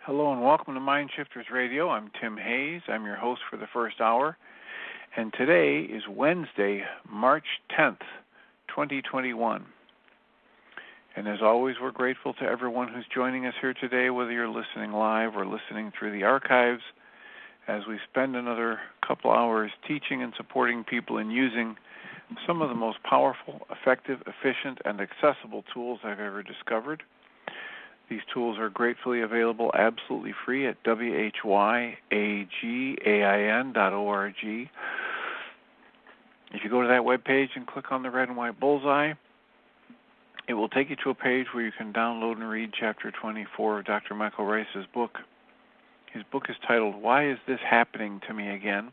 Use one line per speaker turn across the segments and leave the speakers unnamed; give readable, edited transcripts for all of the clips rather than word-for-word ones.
Hello and welcome to Mind Shifters Radio. I'm Tim Hayes. I'm your host for the first hour. And today is Wednesday, March 10th, 2021. And as always, we're grateful to everyone who's joining us here today, whether you're listening live or listening through the archives, as we spend another couple hours teaching and supporting people in using some of the most powerful, effective, efficient, and accessible tools I've ever discovered. These tools are gratefully available absolutely free at whyagain.org. If you go to that webpage and click on the red and white bullseye, it will take you to a page where you can download and read Chapter 24 of Dr. Michael Ryce's book. His book is titled, Why Is This Happening to Me Again?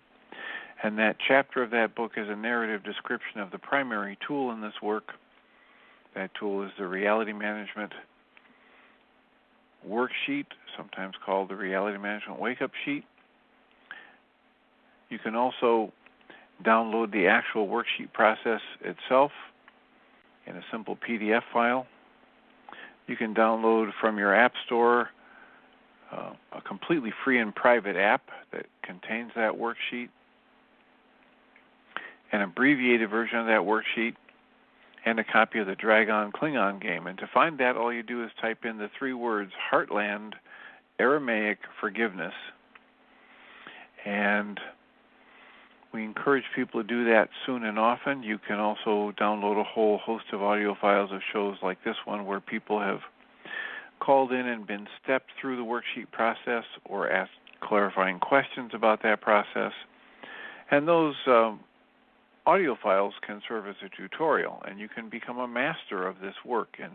And that chapter of that book is a narrative description of the primary tool in this work. That tool is the Reality Management Worksheet, sometimes called the Reality Management Wake-Up Sheet. You can also download the actual worksheet process itself in a simple PDF file. You can download from your app store a completely free and private app that contains that worksheet, an abbreviated version of that worksheet, and a copy of the Dragon-Klingon game. And to find that, all you do is type in the three words, Heartland, Aramaic, Forgiveness. And we encourage people to do that soon and often. You can also download a whole host of audio files of shows like this one where people have called in and been stepped through the worksheet process or asked clarifying questions about that process. And those audio files can serve as a tutorial, and you can become a master of this work in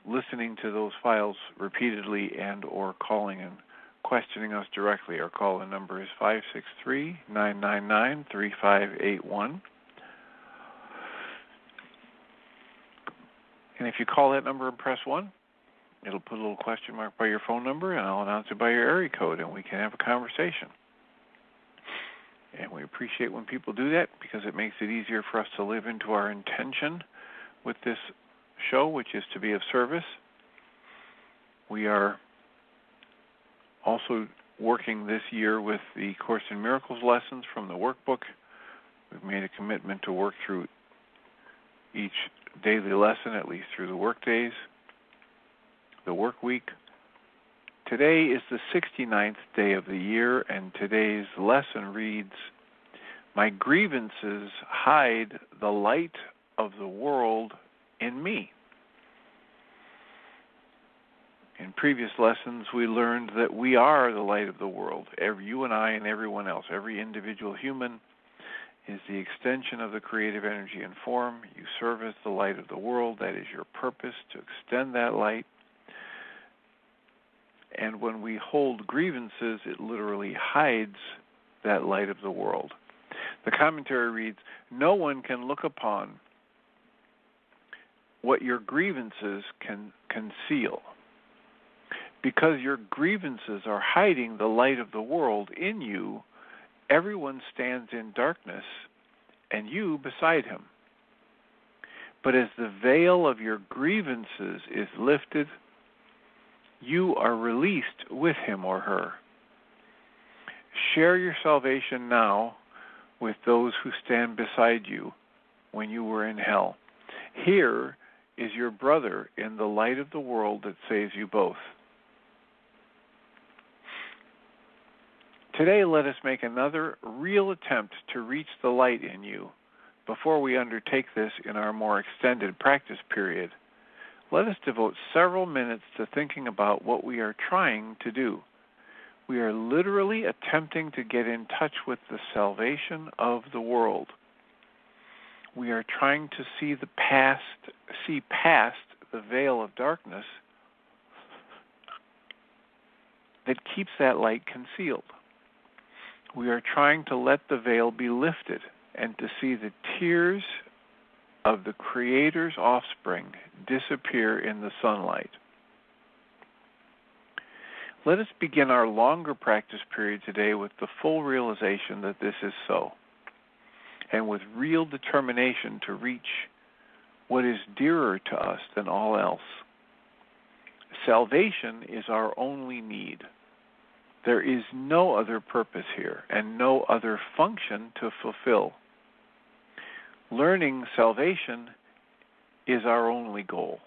listening to those files repeatedly and or calling and questioning us directly. Our call-in number is 563-999-3581. And if you call that number and press 1, it'll put a little question mark by your phone number, and I'll announce it by your area code, and we can have a conversation. And we appreciate when people do that because it makes it easier for us to live into our intention with this show, which is to be of service. We are also working this year with the Course in Miracles lessons from the workbook. We've made a commitment to work through each daily lesson, at least through the work days, the work week. Today is the 69th day of the year, and today's lesson reads, My grievances hide the light of the world in me. In previous lessons, we learned that we are the light of the world. You and I and everyone else, every individual human is the extension of the creative energy and form. You serve as the light of the world. That is your purpose, to extend that light. And when we hold grievances, it literally hides that light of the world. The commentary reads, no one can look upon what your grievances can conceal. Because your grievances are hiding the light of the world in you, everyone stands in darkness, and you beside him. But as the veil of your grievances is lifted, you are released with him or her. Share your salvation now with those who stand beside you when you were in hell. Here is your brother in the light of the world that saves you both. Today, let us make another real attempt to reach the light in you before we undertake this in our more extended practice period. Let us devote several minutes to thinking about what we are trying to do. We are literally attempting to get in touch with the salvation of the world. We are trying to see past the veil of darkness that keeps that light concealed. We are trying to let the veil be lifted and to see the tears of the Creator's offspring disappear in the sunlight. Let us begin our longer practice period today with the full realization that this is so, and with real determination to reach what is dearer to us than all else, Salvation is our only need. There is no other purpose here and no other function to fulfill. Learning salvation is our only goal.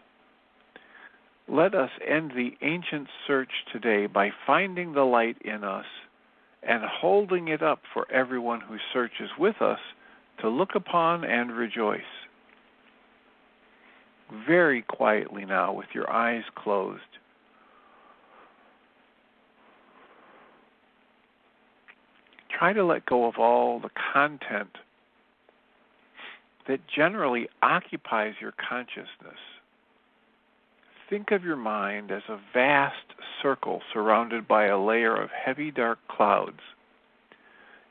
Let us end the ancient search today by finding the light in us and holding it up for everyone who searches with us to look upon and rejoice. Very quietly now, with your eyes closed, try to let go of all the content that generally occupies your consciousness. Think of your mind as a vast circle surrounded by a layer of heavy, dark clouds.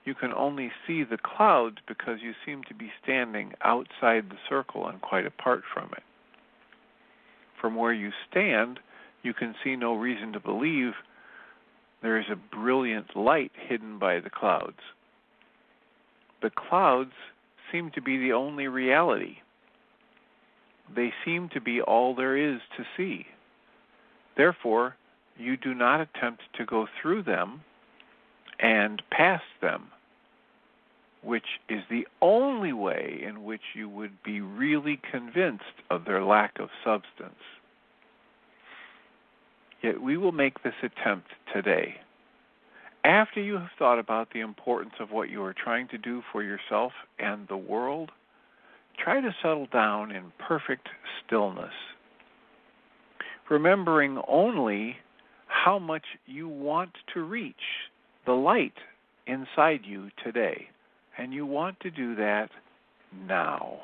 You can only see the clouds because you seem to be standing outside the circle and quite apart from it. From where you stand, you can see no reason to believe there is a brilliant light hidden by the clouds. The clouds seem to be the only reality. They seem to be all there is to see. Therefore, you do not attempt to go through them and past them, which is the only way in which you would be really convinced of their lack of substance. Yet we will make this attempt today. After you have thought about the importance of what you are trying to do for yourself and the world, try to settle down in perfect stillness, remembering only how much you want to reach the light inside you today, and you want to do that now.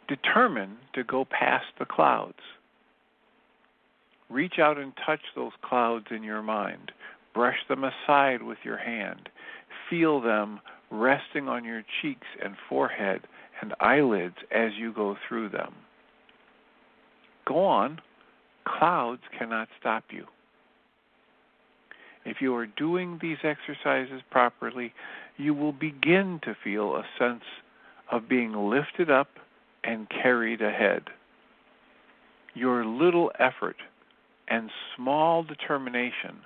Determine to go past the clouds. Reach out and touch those clouds in your mind. Brush them aside with your hand. Feel them resting on your cheeks and forehead and eyelids as you go through them. Go on. Clouds cannot stop you. If you are doing these exercises properly, you will begin to feel a sense of being lifted up and carried ahead. Your little effort and small determination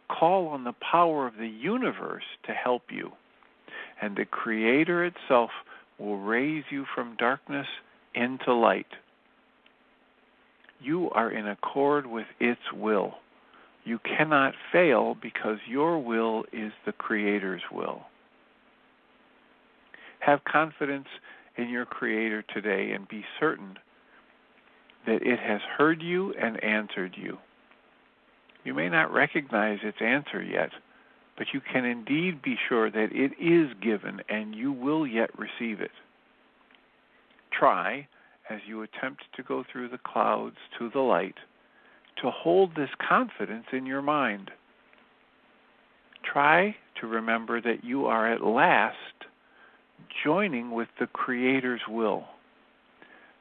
call on the power of the universe to help you, and the Creator itself will raise you from darkness into light. You are in accord with its will. You cannot fail because your will is the Creator's will. Have confidence in your Creator today and be certain that it has heard you and answered you. You may not recognize its answer yet, but you can indeed be sure that it is given and you will yet receive it. Try, as you attempt to go through the clouds to the light, to hold this confidence in your mind. Try to remember that you are at last joining with the Creator's will.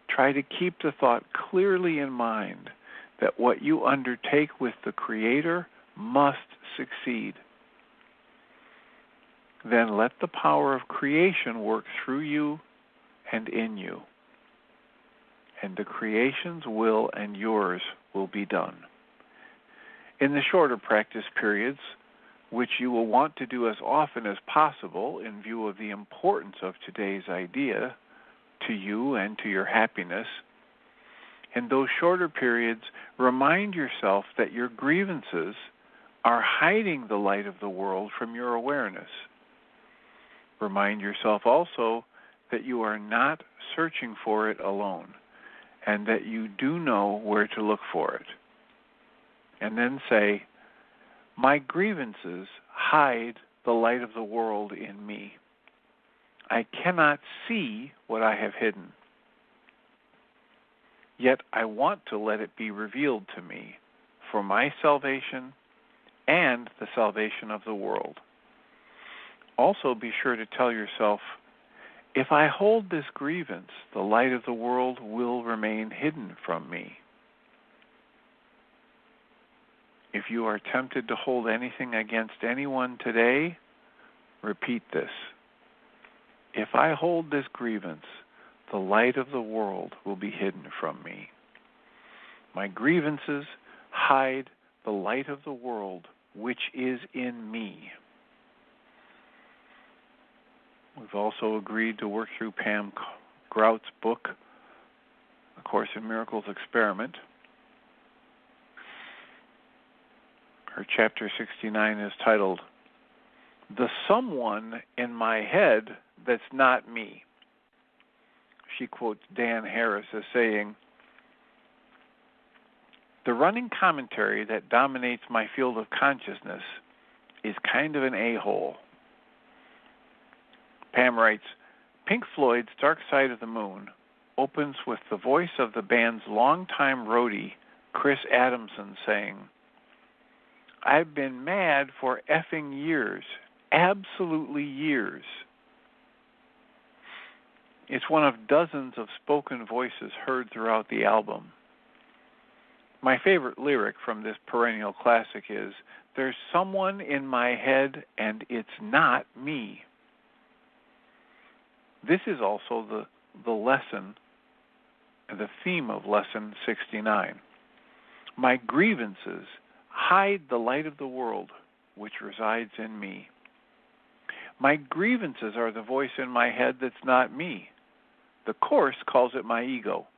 Try to keep the thought clearly in mind that what you undertake with the Creator must succeed. Then let the power of creation work through you and in you, and the creation's will and yours will be done. In the shorter practice periods, which you will want to do as often as possible in view of the importance of today's idea to you and to your happiness, in those shorter periods, remind yourself that your grievances are hiding the light of the world from your awareness. Remind yourself also that you are not searching for it alone, and that you do know where to look for it. And then say, my grievances hide the light of the world in me. I cannot see what I have hidden. Yet I want to let it be revealed to me for my salvation and the salvation of the world. Also be sure to tell yourself, if I hold this grievance, the light of the world will remain hidden from me. If you are tempted to hold anything against anyone today, repeat this. If I hold this grievance, the light of the world will be hidden from me. My grievances hide the light of the world which is in me. We've also agreed to work through Pam Grout's book, A Course in Miracles Experiment. Her chapter 69 is titled, The Someone in My Head That's Not Me. She quotes Dan Harris as saying, the running commentary that dominates my field of consciousness is kind of an a-hole. Pam writes, Pink Floyd's Dark Side of the Moon opens with the voice of the band's longtime roadie, Chris Adamson, saying, I've been mad for effing years, absolutely years. It's one of dozens of spoken voices heard throughout the album. My favorite lyric from this perennial classic is, there's someone in my head and it's not me. This is also the lesson, the theme of Lesson 69. My grievances hide the light of the world which resides in me. My grievances are the voice in my head that's not me. The Course calls it my ego.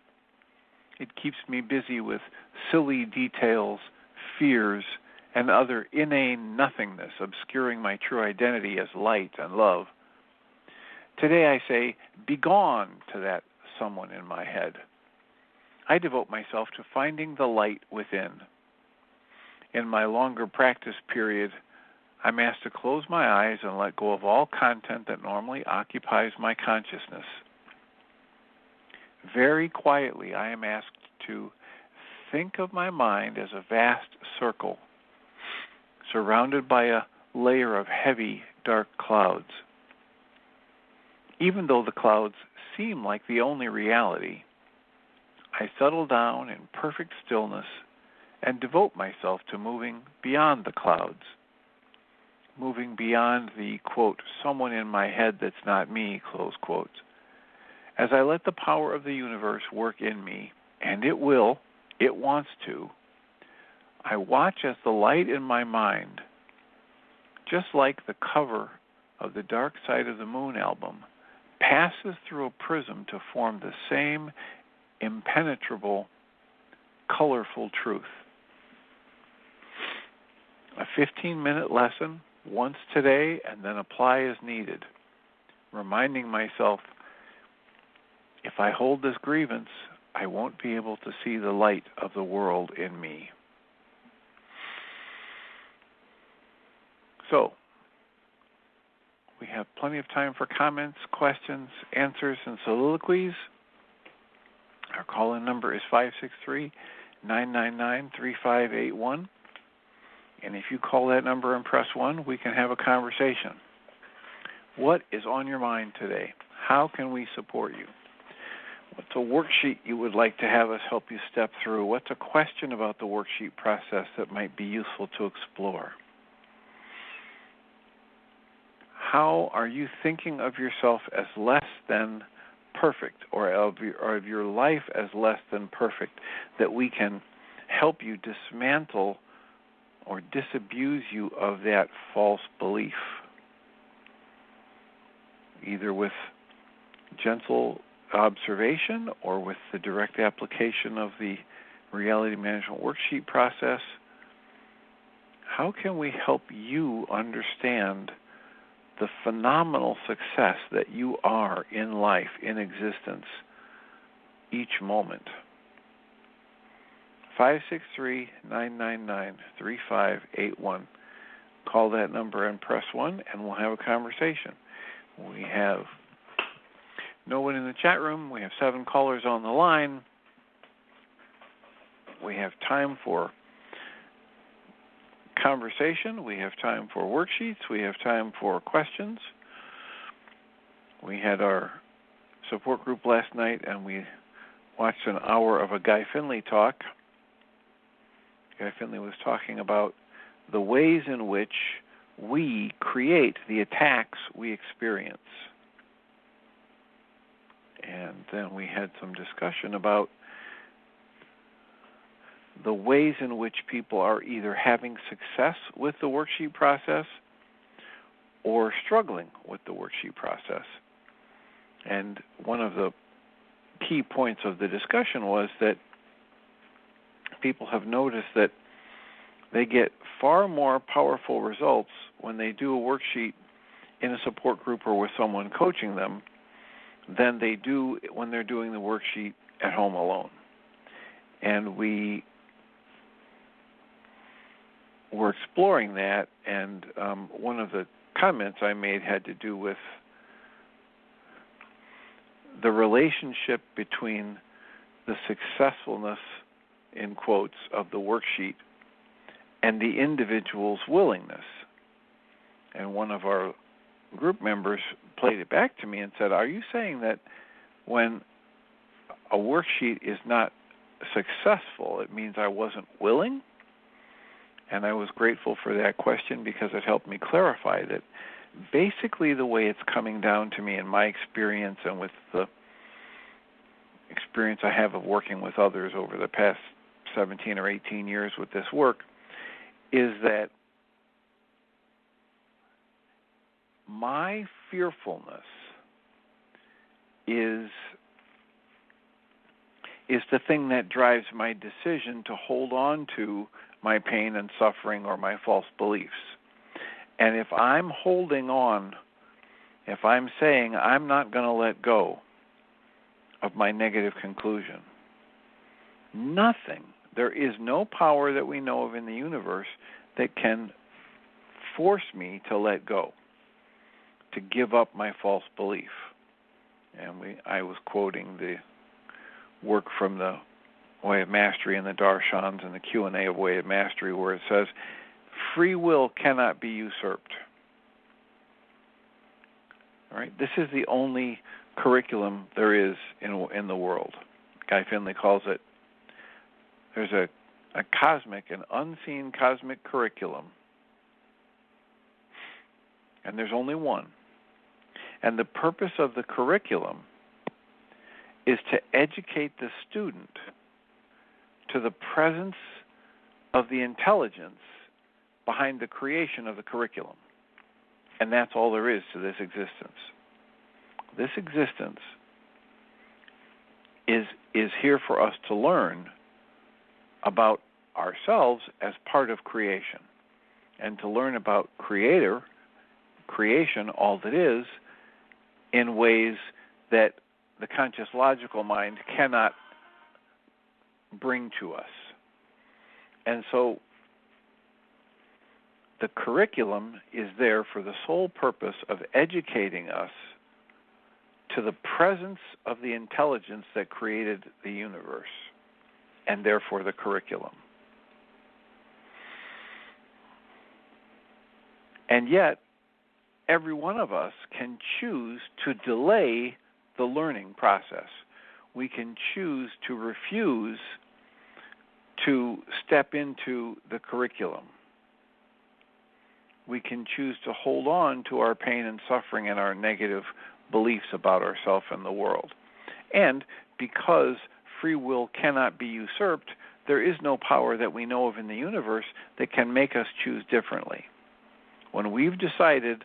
It keeps me busy with silly details, fears, and other inane nothingness obscuring my true identity as light and love. Today I say, begone to that someone in my head. I devote myself to finding the light within. In my longer practice period, I'm asked to close my eyes and let go of all content that normally occupies my consciousness. Very quietly, I am asked to think of my mind as a vast circle, surrounded by a layer of heavy, dark clouds. Even though the clouds seem like the only reality, I settle down in perfect stillness and devote myself to moving beyond the clouds, moving beyond the, quote, someone in my head that's not me, close quotes. As I let the power of the universe work in me, and it will, it wants to, I watch as the light in my mind, just like the cover of the Dark Side of the Moon album, passes through a prism to form the same impenetrable, colorful truth. A 15-minute lesson, once today, and then apply as needed, reminding myself, if I hold this grievance, I won't be able to see the light of the world in me. So, we have plenty of time for comments, questions, answers, and soliloquies. Our call-in number is 563-999-3581. And if you call that number and press 1, we can have a conversation. What is on your mind today? How can we support you? What's a worksheet you would like to have us help you step through? What's a question about the worksheet process that might be useful to explore? How are you thinking of yourself as less than perfect, or of your life as less than perfect, that we can help you dismantle or disabuse you of that false belief, either with gentle observation or with the direct application of the Reality Management Worksheet process? How can we help you understand the phenomenal success that you are in life, in existence, each moment? 563-999-3581. Call that number and press 1, and we'll have a conversation. We have no one in the chat room. We have 7 callers on the line. We have time for conversation. We have time for worksheets. We have time for questions. We had our support group last night, and we watched an hour of a Guy Finley talk. Guy Finley was talking about the ways in which we create the attacks we experience. And then we had some discussion about the ways in which people are either having success with the worksheet process or struggling with the worksheet process. And one of the key points of the discussion was that people have noticed that they get far more powerful results when they do a worksheet in a support group or with someone coaching them than they do when they're doing the worksheet at home alone. And we were exploring that, and one of the comments I made had to do with the relationship between the successfulness, in quotes, of the worksheet and the individual's willingness. And one of our group members played it back to me and said, are you saying that when a worksheet is not successful, it means I wasn't willing? And I was grateful for that question because it helped me clarify that basically the way it's coming down to me in my experience and with the experience I have of working with others over the past 17 or 18 years with this work is that my fearfulness is the thing that drives my decision to hold on to my pain and suffering or my false beliefs. And if I'm holding on, if I'm saying I'm not going to let go of my negative conclusion, there is no power that we know of in the universe that can force me to let go, to give up my false belief. And I was quoting the work from the Way of Mastery and the Darshans and the Q&A of Way of Mastery, where it says, free will cannot be usurped. All right? This is the only curriculum there is in the world. Guy Finley calls it, there's a cosmic, an unseen cosmic curriculum, and there's only one. And the purpose of the curriculum is to educate the student to the presence of the intelligence behind the creation of the curriculum. And that's all there is to this existence. This existence is here for us to learn about ourselves as part of creation, and to learn about creation, all that is, in ways that the conscious logical mind cannot bring to us. And so the curriculum is there for the sole purpose of educating us to the presence of the intelligence that created the universe, and therefore the curriculum. And yet, every one of us can choose to delay the learning process. We can choose to refuse to step into the curriculum. We can choose to hold on to our pain and suffering and our negative beliefs about ourselves and the world. And because free will cannot be usurped, there is no power that we know of in the universe that can make us choose differently. When we've decided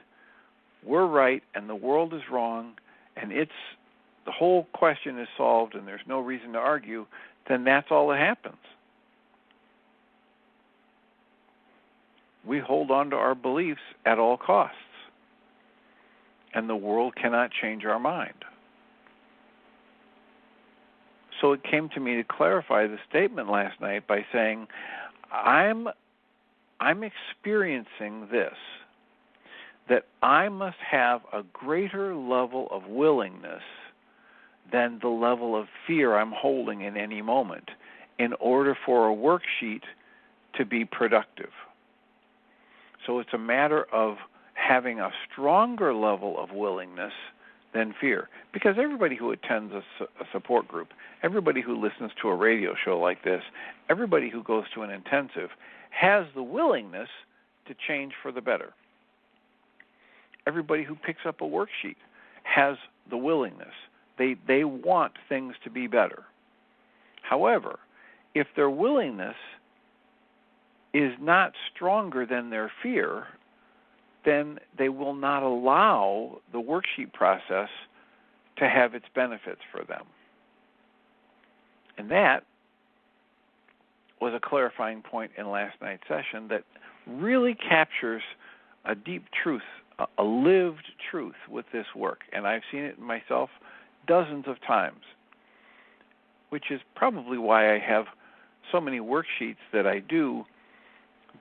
we're right and the world is wrong, and the whole question is solved and there's no reason to argue, then that's all that happens. We hold on to our beliefs at all costs, and the world cannot change our mind. So it came to me to clarify the statement last night by saying, I'm experiencing this, that I must have a greater level of willingness than the level of fear I'm holding in any moment in order for a worksheet to be productive. So it's a matter of having a stronger level of willingness than fear. Because everybody who attends a support group, everybody who listens to a radio show like this, everybody who goes to an intensive has the willingness to change for the better. Everybody who picks up a worksheet has the willingness They want things to be better. However, if their willingness is not stronger than their fear, then they will not allow the worksheet process to have its benefits for them. And that was a clarifying point in last night's session that really captures a deep truth, a lived truth with this work. And I've seen it myself dozens of times, which is probably why I have so many worksheets that I do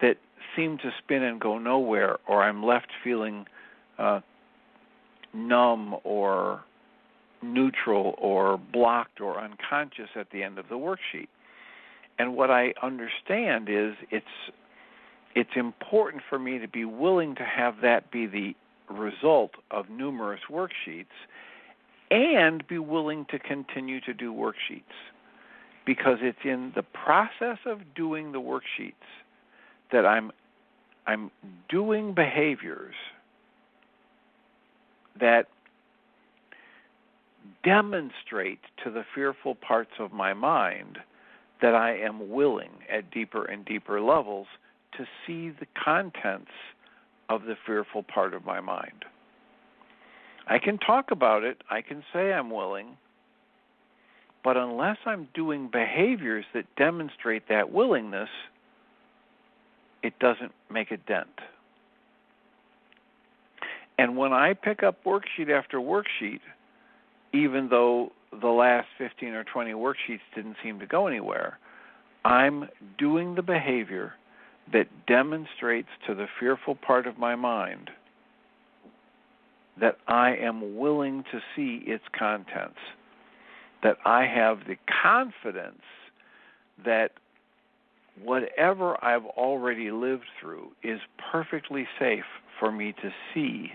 that seem to spin and go nowhere, or I'm left feeling numb or neutral or blocked or unconscious at the end of the worksheet. And what I understand is it's important for me to be willing to have that be the result of numerous worksheets and be willing to continue to do worksheets, because it's in the process of doing the worksheets that I'm doing behaviors that demonstrate to the fearful parts of my mind that I am willing at deeper and deeper levels to see the contents of the fearful part of my mind. I can talk about it, I can say I'm willing, but unless I'm doing behaviors that demonstrate that willingness, it doesn't make a dent. And when I pick up worksheet after worksheet, even though the last 15 or 20 worksheets didn't seem to go anywhere, I'm doing the behavior that demonstrates to the fearful part of my mind that I am willing to see its contents, that I have the confidence that whatever I've already lived through is perfectly safe for me to see,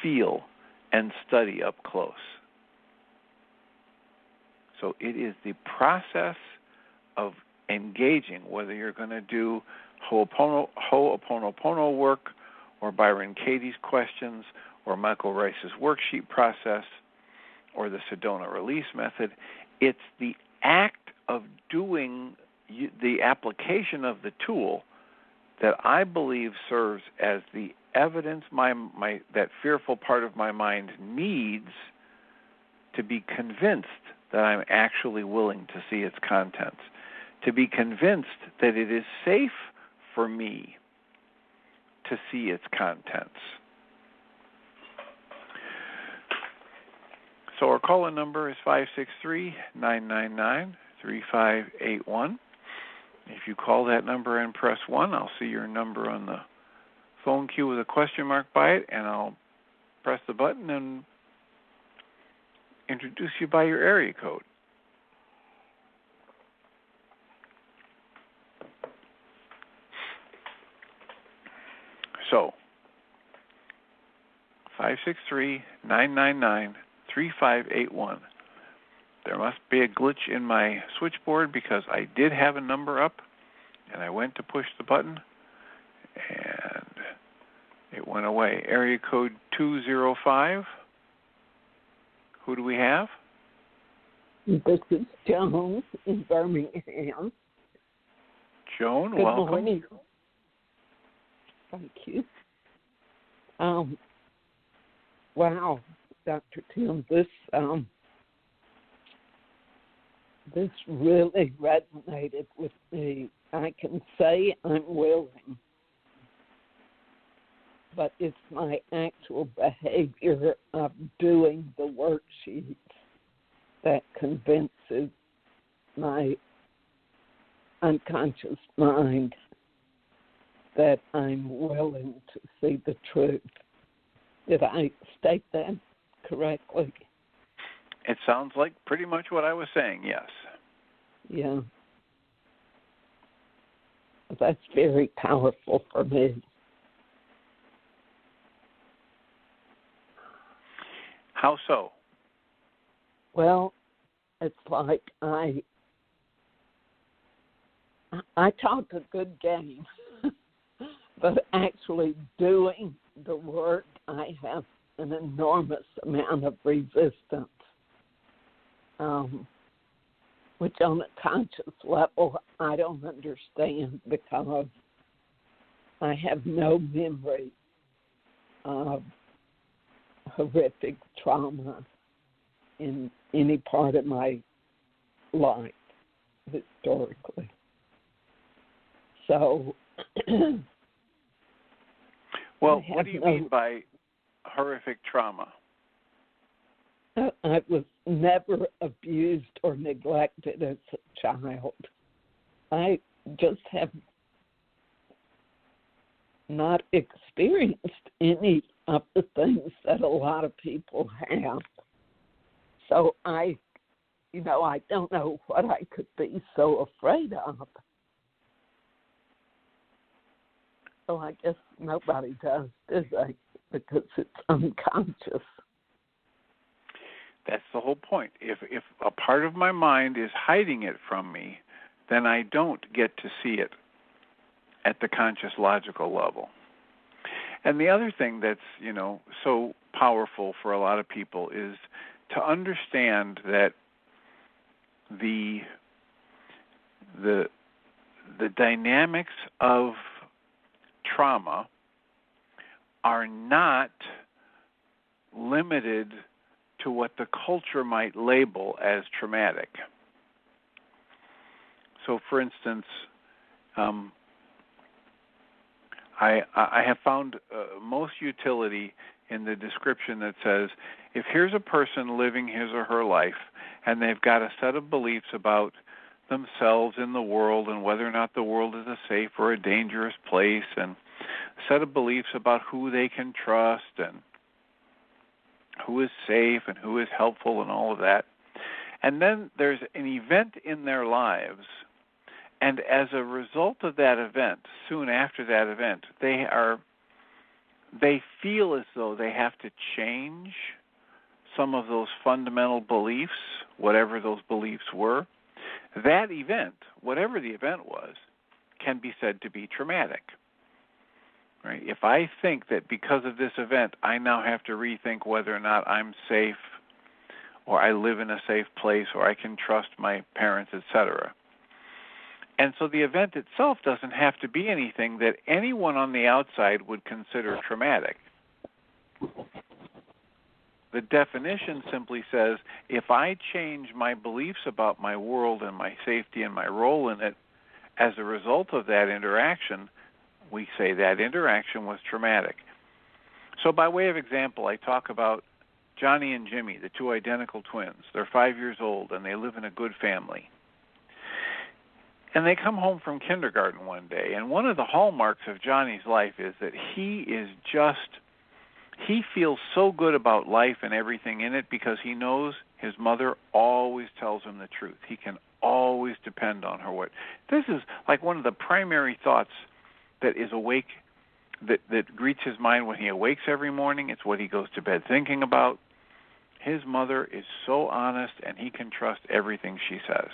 feel, and study up close. So it is the process of engaging, whether you're going to do Ho'oponopono work or Byron Katie's questions or Michael Ryce's worksheet process or the Sedona release method. It's the act of doing the application of the tool that I believe serves as the evidence that fearful part of my mind needs to be convinced that I'm actually willing to see its contents, to be convinced that it is safe for me to see its contents. So our call-in number is 563-999-3581. If you call that number and press 1, I'll see your number on the phone queue with a question mark by it, and I'll press the button and introduce you by your area code. So, 563-999-3581. There must be a glitch in my switchboard because I did have a number up, and I went to push the button, and it went away. Area code 205. Who do we have?
This is Joan in Birmingham.
Joan,
Good
welcome.
morning. Thank you. Wow, Dr. Tim, this really resonated with me. I can say I'm willing, but it's my actual behavior of doing the worksheets that convinces my unconscious mind that I'm willing to see the truth. Did I state that correctly?
It sounds like pretty much what I was saying, yes.
Yeah. That's very powerful for me.
How so?
Well, it's like I talk a good game, but actually doing the work, I have an enormous amount of resistance. which on a conscious level I don't understand because I have no memory of horrific trauma in any part of my life historically. So,
well, what do you mean by horrific trauma?
I was never abused or neglected as a child. I just have not experienced any of the things that a lot of people have. So I don't know what I could be so afraid of. So I guess nobody does they? Because it's unconscious.
That's the whole point. If a part of my mind is hiding it from me, then I don't get to see it at the conscious logical level. And the other thing that's, so powerful for a lot of people is to understand that the dynamics of trauma are not limited to what the culture might label as traumatic. So, for instance, I have found most utility in the description that says, if here's a person living his or her life and they've got a set of beliefs about themselves in the world and whether or not the world is a safe or a dangerous place, and a set of beliefs about who they can trust and who is safe and who is helpful and all of that. And then there's an event in their lives, and as a result of that event, soon after that event, they feel as though they have to change some of those fundamental beliefs, whatever those beliefs were. That event, whatever the event was, can be said to be traumatic. Right? If I think that because of this event, I now have to rethink whether or not I'm safe, or I live in a safe place, or I can trust my parents, etc. And so the event itself doesn't have to be anything that anyone on the outside would consider traumatic. The definition simply says, if I change my beliefs about my world and my safety and my role in it as a result of that interaction, we say that interaction was traumatic. So by way of example, I talk about Johnny and Jimmy, the two identical twins. They're 5 years old, and they live in a good family. And they come home from kindergarten one day, and one of the hallmarks of Johnny's life is that he feels so good about life and everything in it because he knows his mother always tells him the truth. He can always depend on her word. This is like one of the primary thoughts that is awake, that greets his mind when he awakes every morning. It's what he goes to bed thinking about. His mother is so honest, and he can trust everything she says.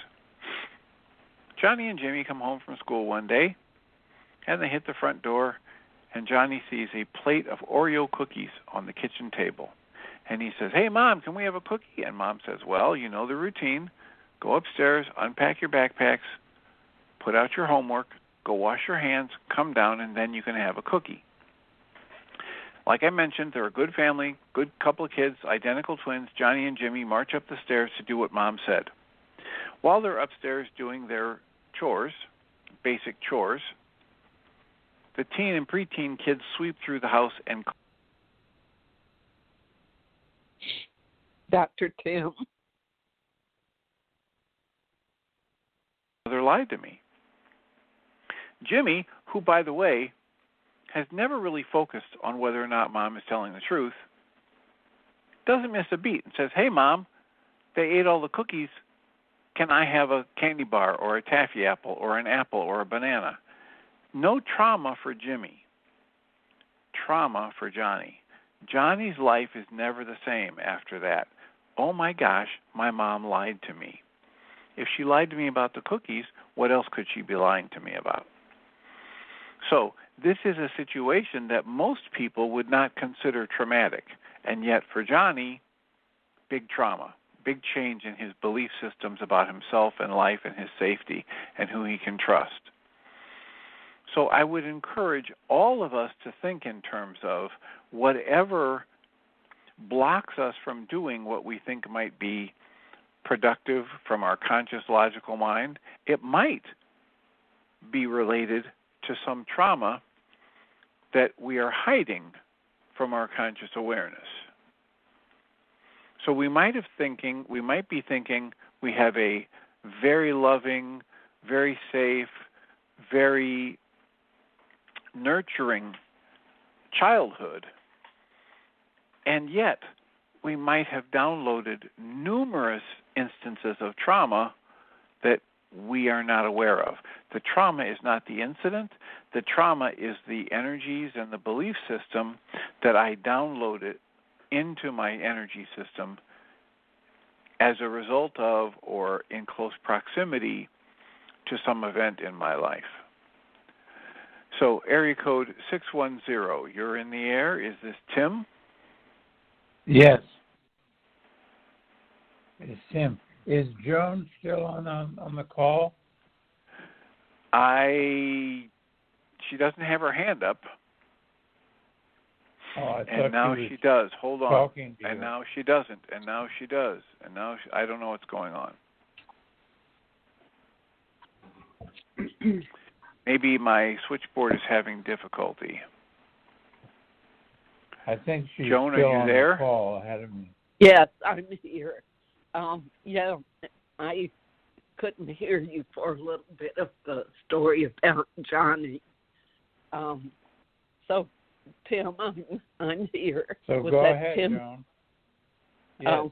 Johnny and Jimmy come home from school one day, and they hit the front door, and Johnny sees a plate of Oreo cookies on the kitchen table. And he says, "Hey, Mom, can we have a cookie?" And Mom says, "Well, you know the routine. Go upstairs, unpack your backpacks, put out your homework, go wash your hands, come down, and then you can have a cookie." Like I mentioned, they're a good family, good couple of kids, identical twins. Johnny and Jimmy march up the stairs to do what Mom said. While they're upstairs doing their chores, basic chores, the teen and preteen kids sweep through the house and
Dr. Tim.
Mother lied to me. Jimmy, who, by the way, has never really focused on whether or not Mom is telling the truth, doesn't miss a beat and says, "Hey, Mom, they ate all the cookies. Can I have a candy bar or a taffy apple or an apple or a banana?" No trauma for Jimmy. Trauma for Johnny. Johnny's life is never the same after that. Oh my gosh, my mom lied to me. If she lied to me about the cookies, what else could she be lying to me about? So this is a situation that most people would not consider traumatic, and yet for Johnny, big trauma, big change in his belief systems about himself and life and his safety and who he can trust. So I would encourage all of us to think in terms of whatever blocks us from doing what we think might be productive from our conscious logical mind. It might be related to some trauma that we are hiding from our conscious awareness. So we might be thinking we have a very loving, very safe, very nurturing childhood, and yet we might have downloaded numerous instances of trauma that we are not aware of. The trauma is not the incident. The trauma is the energies and the belief system that I downloaded into my energy system as a result of or in close proximity to some event in my life. So area code 610, you're in the air. Is this Tim?
Yes. It's Tim. Is Joan still on the call?
She doesn't have her hand up.
Oh,
and now she does. Hold on.
Talking to
and
you.
now she doesn't. And now she does. And now I don't know what's going on. Maybe my switchboard is having difficulty.
I think she's
Joan,
still
are you
on
there?
the call ahead of me.
Yes, I'm here. Yeah, I couldn't hear you for a little bit of the story about Johnny. So, Tim, I'm here.
So
Was
go
that
ahead,
Tim?
Joan.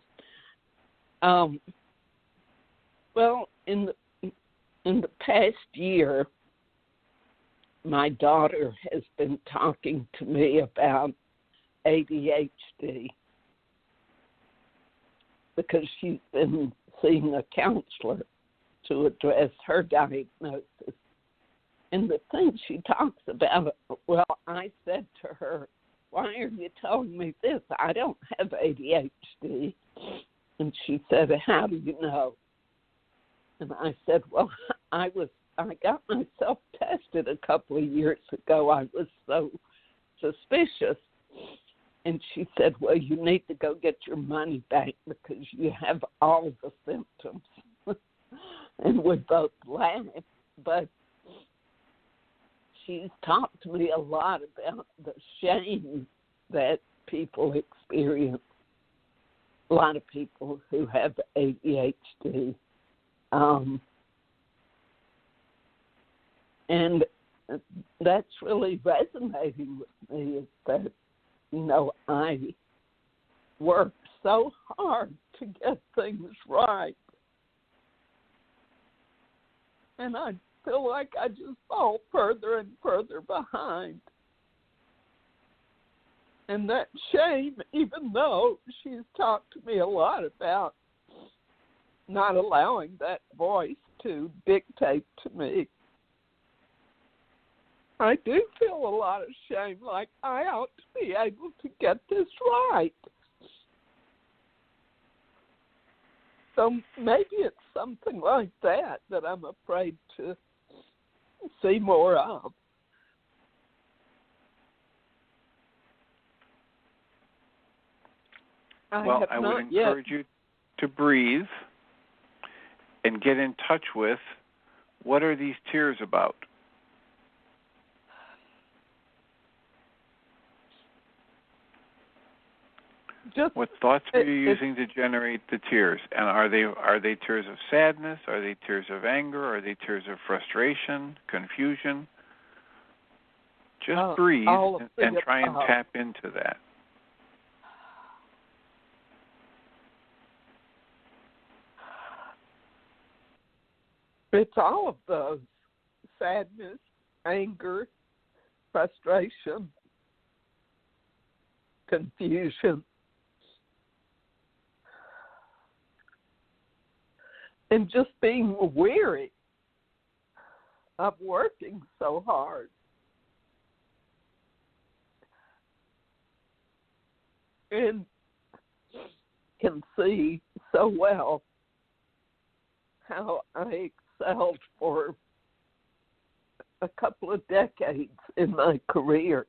Yes.
Well, in the past year, my daughter has been talking to me about ADHD because she's been seeing a counselor to address her diagnosis. And the thing she talks about, well, I said to her, why are you telling me this? I don't have ADHD. And she said, how do you know? And I said, well, I got myself tested a couple of years ago. I was so suspicious. And she said, well, you need to go get your money back because you have all the symptoms. And we both laughed. But she's talked to me a lot about the shame that people experience, a lot of people who have ADHD. And that's really resonating with me is that, I work so hard to get things right. And I feel like I just fall further and further behind. And that shame, even though she's talked to me a lot about not allowing that voice to dictate to me, I do feel a lot of shame, like I ought to be able to get this right. So maybe it's something like that I'm afraid to see more of.
Well, I would encourage you to breathe and get in touch with what are these tears about? What thoughts are you using to generate the tears? And are they tears of sadness? Are they tears of anger? Are they tears of frustration, confusion? Just breathe and try and tap into that.
It's all of those: sadness, anger, frustration, confusion. And just being weary of working so hard. And can see so well how I excelled for a couple of decades in my career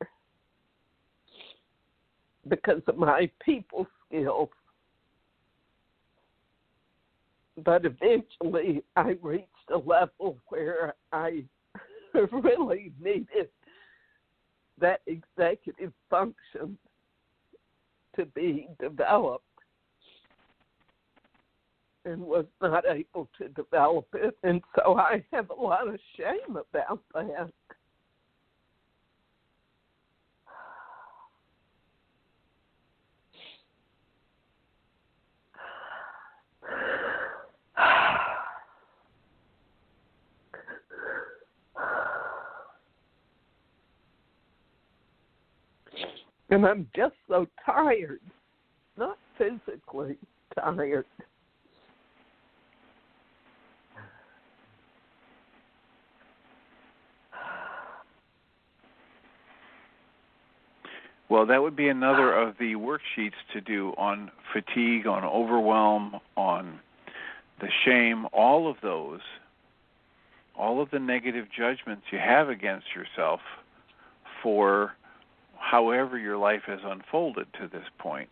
because of my people skills. But eventually I reached a level where I really needed that executive function to be developed and was not able to develop it. And so I have a lot of shame about that. And I'm just so tired, not physically tired.
Well, that would be another of the worksheets to do on fatigue, on overwhelm, on the shame, all of those, all of the negative judgments you have against yourself for however your life has unfolded to this point.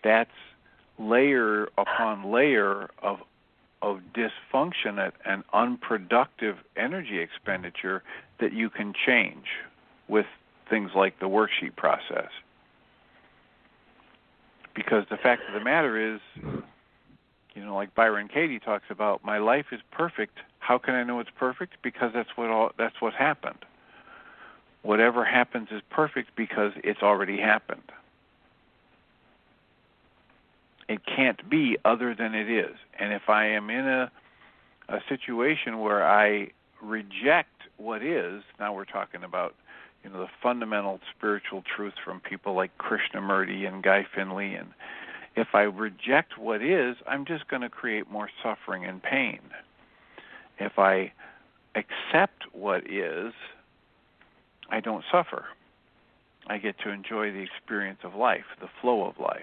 That's layer upon layer of dysfunction and unproductive energy expenditure that you can change with things like the worksheet process. Because the fact of the matter is, like Byron Katie talks about, my life is perfect. How can I know it's perfect? Because that's what happened. Whatever happens is perfect because it's already happened. It can't be other than it is. And if I am in a situation where I reject what is, now we're talking about the fundamental spiritual truths from people like Krishnamurti and Guy Finley, and if I reject what is, I'm just going to create more suffering and pain. If I accept what is, I don't suffer. I get to enjoy the experience of life, the flow of life.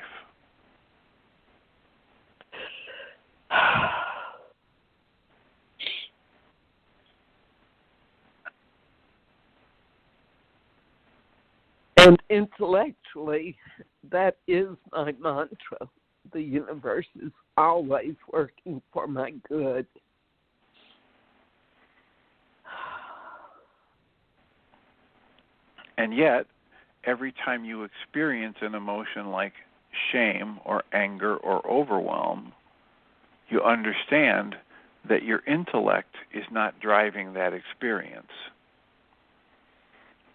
And intellectually, that is my mantra. The universe is always working for my good.
And yet, every time you experience an emotion like shame or anger or overwhelm, you understand that your intellect is not driving that experience.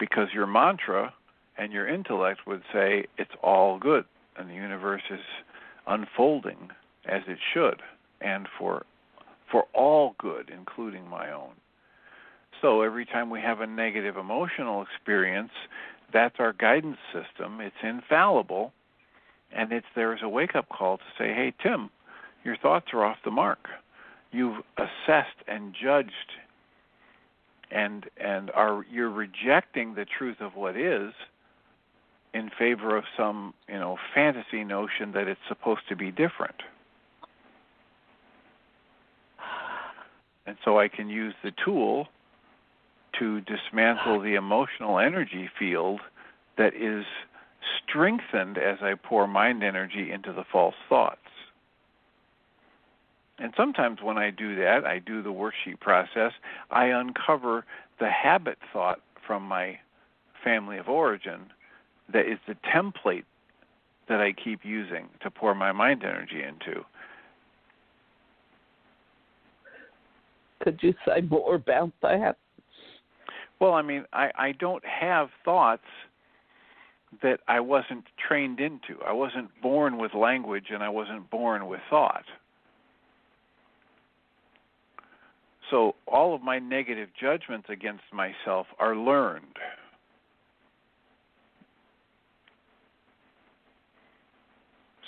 Because your mantra and your intellect would say it's all good and the universe is unfolding as it should and for all good, including my own. So every time we have a negative emotional experience, that's our guidance system. It's infallible, and there's a wake-up call to say, hey, Tim, your thoughts are off the mark. You've assessed and judged, and you're rejecting the truth of what is in favor of some, fantasy notion that it's supposed to be different. And so I can use the tool to dismantle the emotional energy field that is strengthened as I pour mind energy into the false thoughts. And sometimes when I do that, I do the worksheet process, I uncover the habit thought from my family of origin that is the template that I keep using to pour my mind energy into.
Could you say more about that?
Well, I don't have thoughts that I wasn't trained into. I wasn't born with language and I wasn't born with thought. So all of my negative judgments against myself are learned.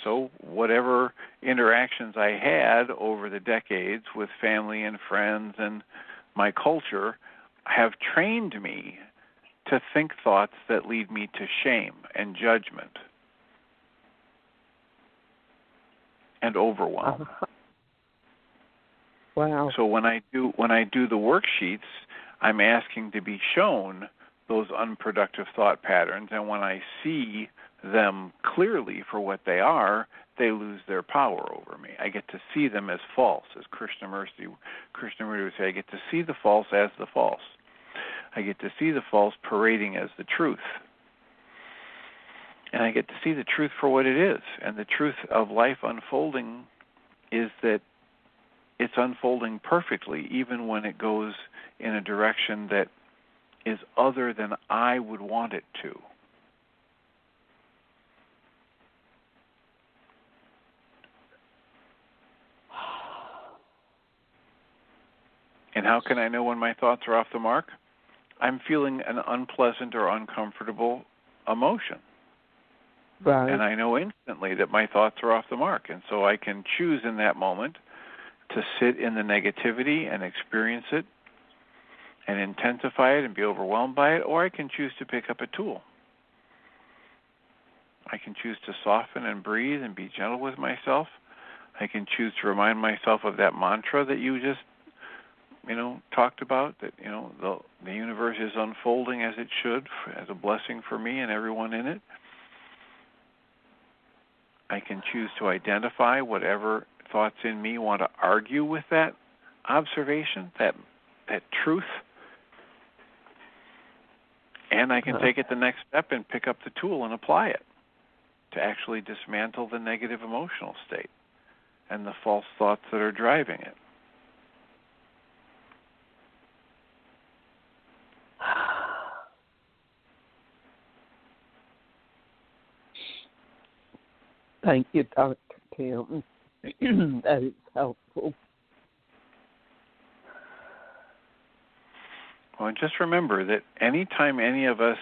So whatever interactions I had over the decades with family and friends and my culture have trained me to think thoughts that lead me to shame and judgment. and overwhelm.
Wow.
So when I do the worksheets, I'm asking to be shown those unproductive thought patterns, and when I see them clearly for what they are, they lose their power over me. I get to see them as false, as Krishnamurti would say. I get to see the false as the false. I get to see the false parading as the truth. And I get to see the truth for what it is. And the truth of life unfolding is that it's unfolding perfectly, even when it goes in a direction that is other than I would want it to. And how can I know when my thoughts are off the mark? I'm feeling an unpleasant or uncomfortable emotion.
Right.
And I know instantly that my thoughts are off the mark. And so I can choose in that moment to sit in the negativity and experience it and intensify it and be overwhelmed by it, or I can choose to pick up a tool. I can choose to soften and breathe and be gentle with myself. I can choose to remind myself of that mantra that you just, talked about, that, the universe is unfolding as it should, as a blessing for me and everyone in it. I can choose to identify whatever thoughts in me want to argue with that observation, that truth. And I can take it the next step and pick up the tool and apply it to actually dismantle the negative emotional state and the false thoughts that are driving it.
Thank you, Dr. Kim. That is helpful.
Well, and just remember that anytime any of us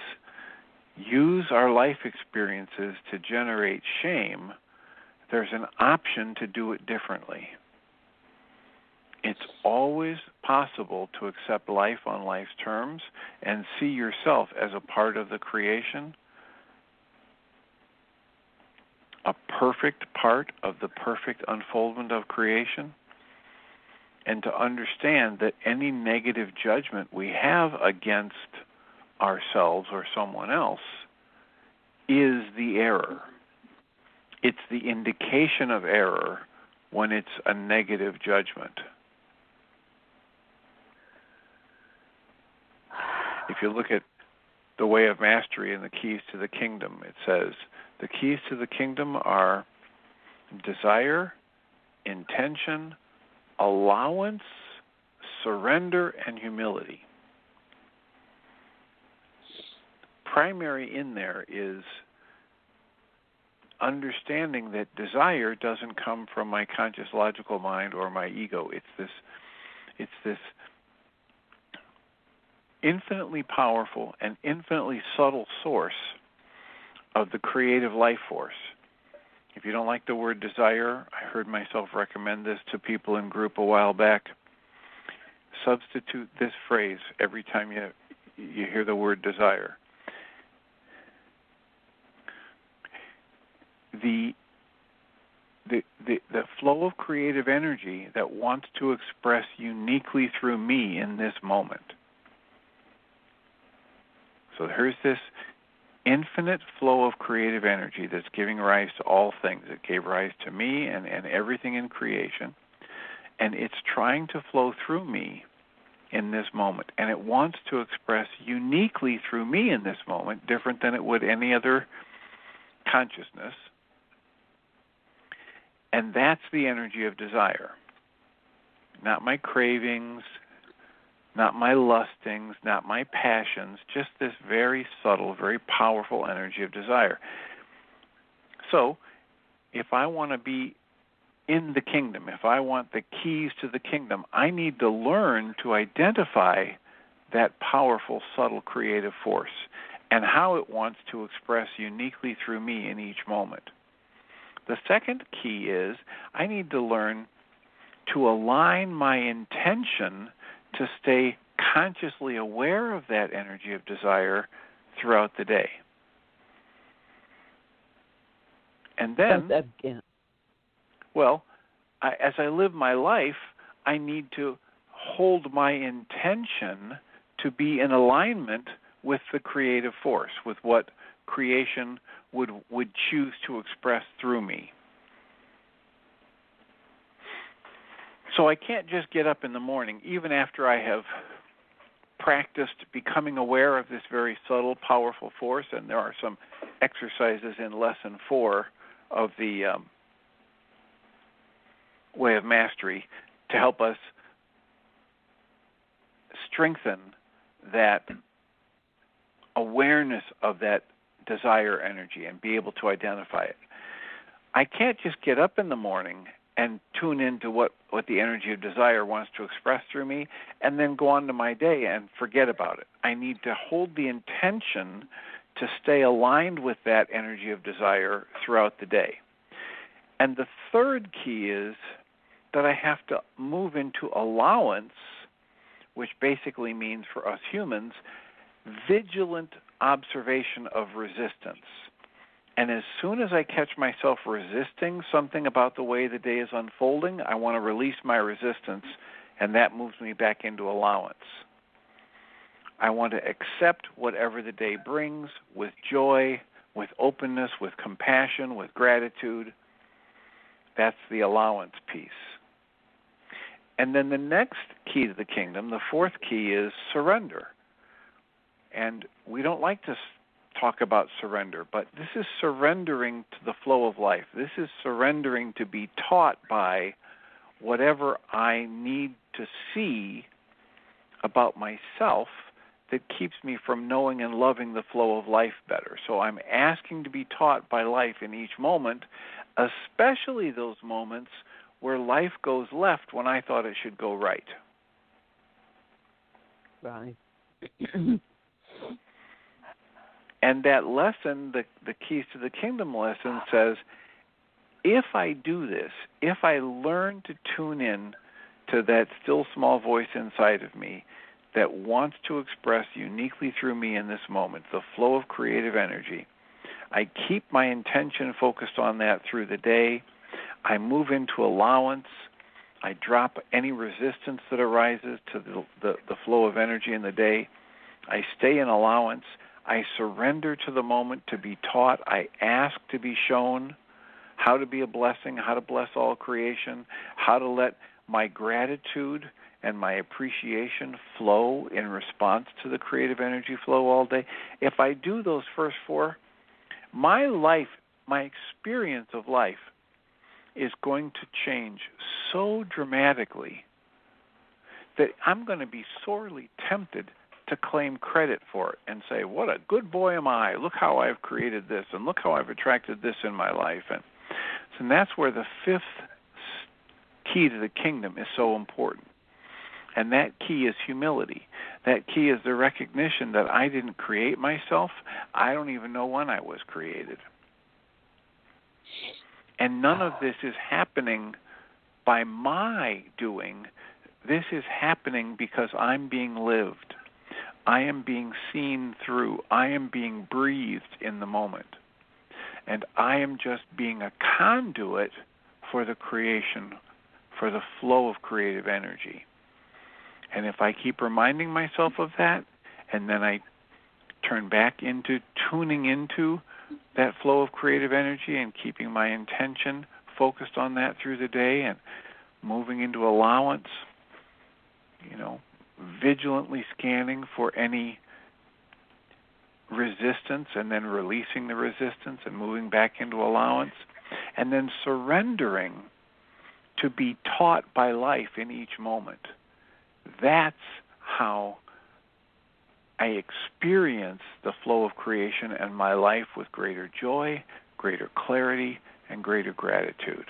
use our life experiences to generate shame, there's an option to do it differently. It's always possible to accept life on life's terms and see yourself as a part of the creation, a perfect part of the perfect unfoldment of creation, and to understand that any negative judgment we have against ourselves or someone else is the error. It's the indication of error when it's a negative judgment. If you look at the Way of Mastery and the Keys to the Kingdom, it says, the keys to the kingdom are desire, intention, allowance, surrender, and humility. Primary in there is understanding that desire doesn't come from my conscious logical mind or my ego. It's this infinitely powerful and infinitely subtle source of the creative life force. If you don't like the word desire, I heard myself recommend this to people in group a while back. Substitute this phrase every time you hear the word desire. The flow of creative energy that wants to express uniquely through me in this moment. So here's this infinite flow of creative energy that's giving rise to all things. It gave rise to me and everything in creation. And it's trying to flow through me in this moment. And it wants to express uniquely through me in this moment, different than it would any other consciousness. And that's the energy of desire. Not my cravings, not my lustings, not my passions, just this very subtle, very powerful energy of desire. So, if I want to be in the kingdom, if I want the keys to the kingdom, I need to learn to identify that powerful, subtle, creative force and how it wants to express uniquely through me in each moment. The second key is I need to learn to align my intention to stay consciously aware of that energy of desire throughout the day. And then, Well, as I live my life, I need to hold my intention to be in alignment with the creative force, with what creation would choose to express through me. So I can't just get up in the morning, even after I have practiced becoming aware of this very subtle, powerful force, and there are some exercises in Lesson 4 of the Way of Mastery to help us strengthen that awareness of that desire energy and be able to identify it. I can't just get up in the morning and tune into what the energy of desire wants to express through me and then go on to my day and forget about it. I need to hold the intention to stay aligned with that energy of desire throughout the day. And the third key is that I have to move into allowance, which basically means for us humans, vigilant observation of resistance. And as soon as I catch myself resisting something about the way the day is unfolding, I want to release my resistance, and that moves me back into allowance. I want to accept whatever the day brings with joy, with openness, with compassion, with gratitude. That's the allowance piece. And then the next key to the kingdom, the fourth key, is surrender. And we don't like to talk about surrender, but this is surrendering to the flow of life. This is surrendering to be taught by whatever I need to see about myself that keeps me from knowing and loving the flow of life better. So I'm asking to be taught by life in each moment, especially those moments where life goes left when I thought it should go right.
Right.
And that lesson, the Keys to the Kingdom lesson, says, if I do this, if I learn to tune in to that still small voice inside of me that wants to express uniquely through me in this moment, the flow of creative energy, I keep my intention focused on that through the day, I move into allowance, I drop any resistance that arises to the flow of energy in the day, I stay in allowance, I surrender to the moment to be taught, I ask to be shown how to be a blessing, how to bless all creation, how to let my gratitude and my appreciation flow in response to the creative energy flow all day. If I do those first four, my life, my experience of life is going to change so dramatically that I'm going to be sorely tempted to claim credit for it and say, what a good boy am I, look how I've created this, and look how I've attracted this in my life. And that's where the fifth key to the kingdom is so important. And that key is humility. That key is the recognition that I didn't create myself. I don't even know when I was created. And none of this is happening by my doing. This is happening because I'm being lived. I am being seen through. I am being breathed in the moment. And I am just being a conduit for the creation, for the flow of creative energy. And if I keep reminding myself of that, and then I turn back into tuning into that flow of creative energy and keeping my intention focused on that through the day and moving into allowance, vigilantly scanning for any resistance and then releasing the resistance and moving back into allowance, and then surrendering to be taught by life in each moment. That's how I experience the flow of creation and my life with greater joy, greater clarity, and greater gratitude.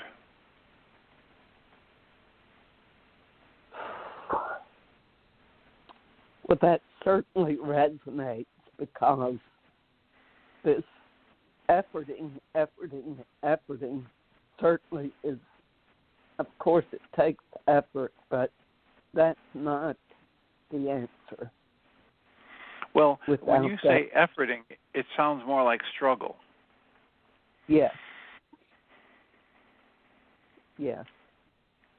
Well, that certainly resonates because this efforting certainly is, of course, it takes effort, but that's not the answer.
Well, when you say efforting, it sounds more like struggle.
Yes. Yes.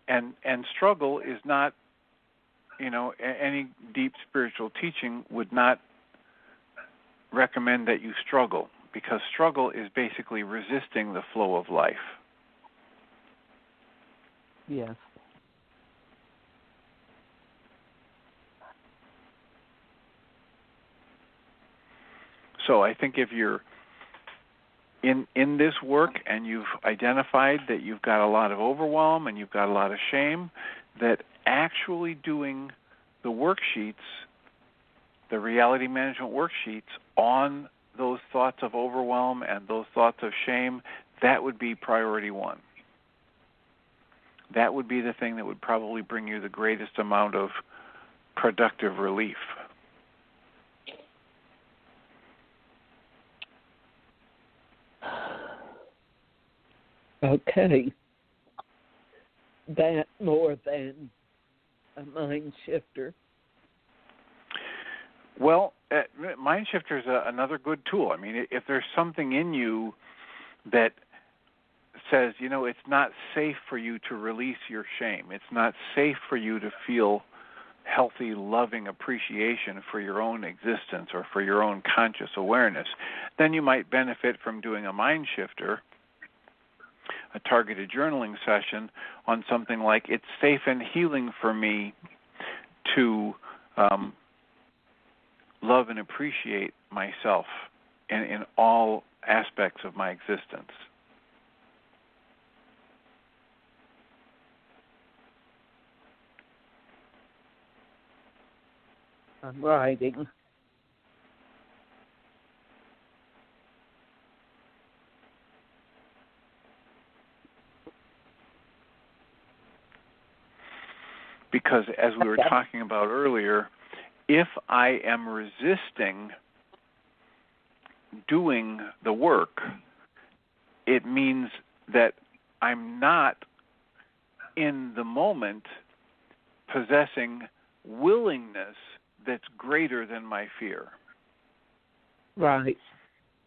And struggle is not, any deep spiritual teaching would not recommend that you struggle, because struggle is basically resisting the flow of life.
Yes.
So I think if you're in this work and you've identified that you've got a lot of overwhelm and you've got a lot of shame, that actually doing the worksheets, the reality management worksheets on those thoughts of overwhelm and those thoughts of shame, that would be priority one. That would be the thing that would probably bring you the greatest amount of productive relief.
Okay. That more than a mind shifter.
Well, mind shifter is another good tool. I mean, if there's something in you that says, it's not safe for you to release your shame, it's not safe for you to feel healthy, loving appreciation for your own existence or for your own conscious awareness, then you might benefit from doing a mind shifter, a targeted journaling session on something like, it's safe and healing for me to love and appreciate myself in all aspects of my existence.
I'm writing.
Because as we were talking about earlier, if I am resisting doing the work, it means that I'm not in the moment possessing willingness that's greater than my fear.
Right.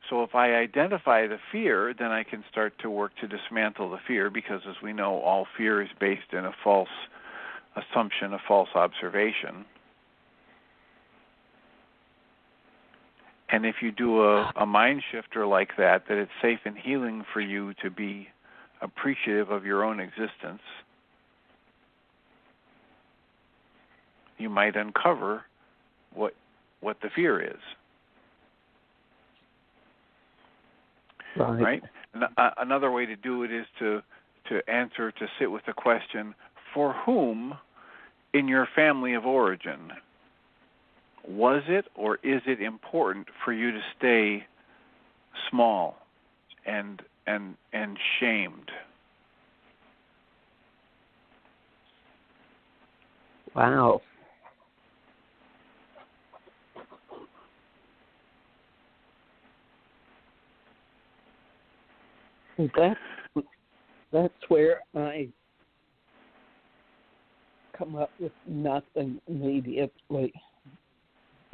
So if I identify the fear, then I can start to work to dismantle the fear, because as we know, all fear is based in a false assumption, a false observation. And if you do a mind shifter like that it's safe and healing for you to be appreciative of your own existence, you might uncover what the fear is. Right? Another way to do it is to sit with the question, for whom in your family of origin was it or is it important for you to stay small and shamed?
Wow. That's where I come up with nothing immediately.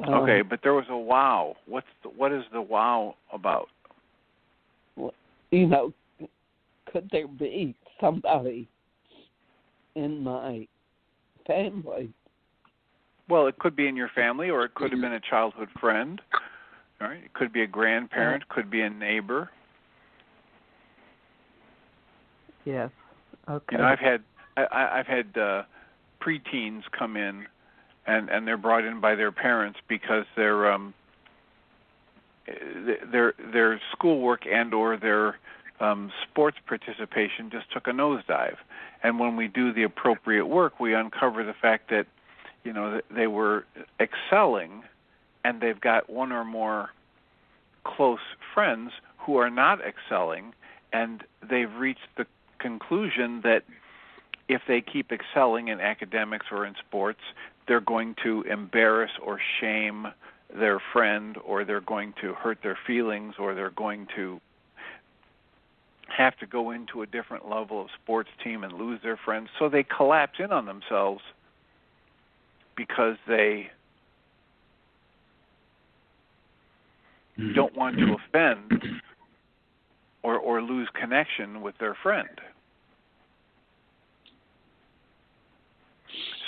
Okay, but there was a wow. What is the wow about?
Could there be somebody in my family?
Well, it could be in your family, or it could have been a childhood friend. All right, it could be a grandparent, could be a neighbor.
Yes. Okay.
I've had preteens come in, and they're brought in by their parents because their schoolwork and or their sports participation just took a nosedive. And when we do the appropriate work, we uncover the fact that they were excelling, and they've got one or more close friends who are not excelling, and they've reached the conclusion that if they keep excelling in academics or in sports, they're going to embarrass or shame their friend, or they're going to hurt their feelings, or they're going to have to go into a different level of sports team and lose their friends. So they collapse in on themselves because they don't want to offend or lose connection with their friend.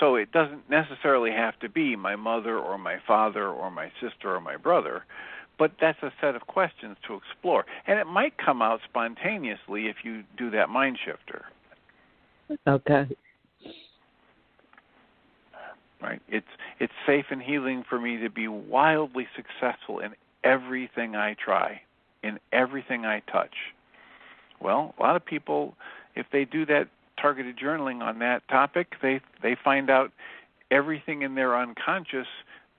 So it doesn't necessarily have to be my mother or my father or my sister or my brother, but that's a set of questions to explore. And it might come out spontaneously if you do that mind shifter.
Okay.
Right? It's safe and healing for me to be wildly successful in everything I try, in everything I touch. Well, a lot of people, if they do that targeted journaling on that topic, they find out everything in their unconscious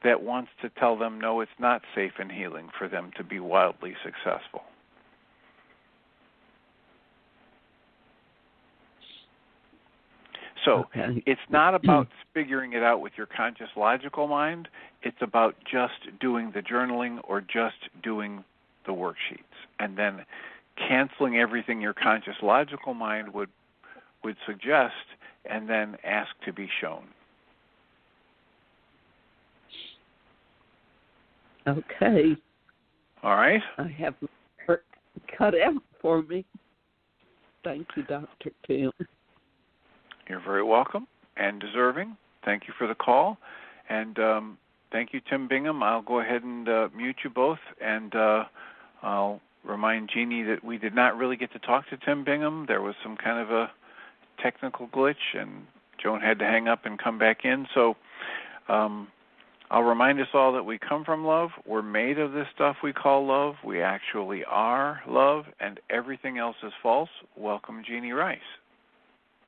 that wants to tell them, no, it's not safe and healing for them to be wildly successful. So it's not about figuring it out with your conscious logical mind. It's about just doing the journaling or just doing the worksheets, and then canceling everything your conscious logical mind would suggest, and then ask to be shown.
Okay.
All right.
I have work cut out for me. Thank you, Dr. Tim.
You're very welcome and deserving. Thank you for the call. And thank you, Tim Bingham. I'll go ahead and mute you both, and I'll remind Jeanie that we did not really get to talk to Tim Bingham. There was some kind of a technical glitch, and Joan had to hang up and come back in. So I'll remind us all that we come from love. We're made of this stuff we call love. We actually are love, and everything else is false. Welcome, Jeanie Ryce.